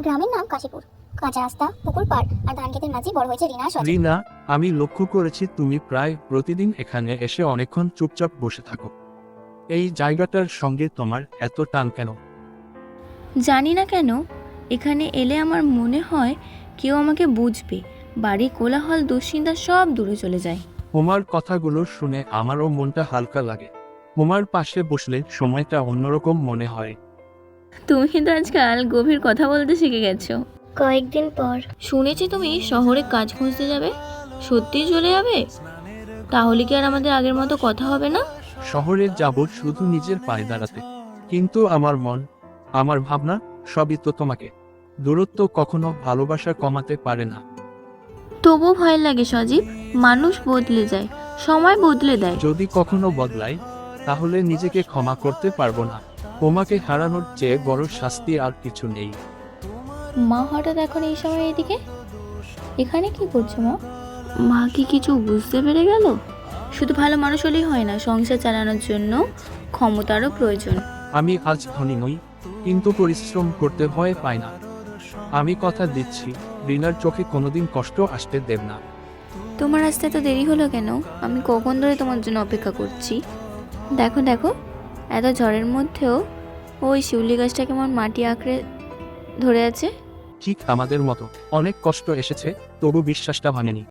গ্রামের নাম কাশীপুর। কাঁচা রাস্তা, পুকুর পাড় আর ধান ক্ষেতের মাঝে বড় হয়েছে রিনা সজীব। রিনা, আমি লক্ষ্য করেছি তুমি প্রায় প্রতিদিন এখানে এসে অনেকক্ষণ চুপচাপ বসে থাকো। এই জায়গাটার সঙ্গে তোমার এত টান কেন? জানি না কেন, এখানে এলে আমার মনে হয় কেউ আমাকে বুঝবে। বাড়ি কোলাহল দুশ্চিন্তা সব দূরে চলে যায়। তোমার কথাগুলো শুনে আমারও মনটা হালকা লাগে। তোমার পাশে বসলে সময়টা অন্যরকম মনে হয়। তুমি কিন্তু আজকাল গভীর কথা বলতে শিখে গেছো। কয়েকদিন পর শুনেছি তুমি শহরে কাজ খুঁজতে যাবে। সত্যিই চলে যাবে? তাহলে কি আর আমাদের আগের মতো কথা হবে না? শহরে যাব শুধু নিজের পায়ে দাঁড়াতে, কিন্তু আমার মন, আমার ভাবনা সবই তো তোমাকে। দূরত্ব কখনো ভালোবাসা কমাতে পারে না। তবুও ভয় লাগে সজীব। মানুষ বদলে যায়, সময় বদলে দেয়। যদি কখনো বদলাই, তাহলে নিজেকে ক্ষমা করতে পারবো না। তোমাকে হারানোর চেয়ে বড় শাস্তি আর কিছু নেই। মা হঠাৎ এখন এই সময় এদিকে, এখানে কি করছো মা? মা কি কিছু বুঝতে পেরে গেল? শুধু ভালো মানুষ হলেই হয় না, সংসার চালানোর জন্য ক্ষমতারও প্রয়োজন। আমি আজ ধনী নই, কিন্তু পরিশ্রম করতে ভয় পাই না। আমি কথা দিচ্ছি, রিনার চোখে কোনোদিন কষ্ট আসতে দেব না। তোমার আসতে এত দেরি হলো কেন? আমি কখন ধরে তোমার জন্য অপেক্ষা করছি। দেখো দেখো, এত ঝড়ের মধ্যেও ওই শিউলি গাছটা কেমন মাটি আঁকড়ে ধরে আছে। ঠিক আমাদের মতো অনেক কষ্ট এসেছে, তবু বিশ্বাসটা ভাঙেনি।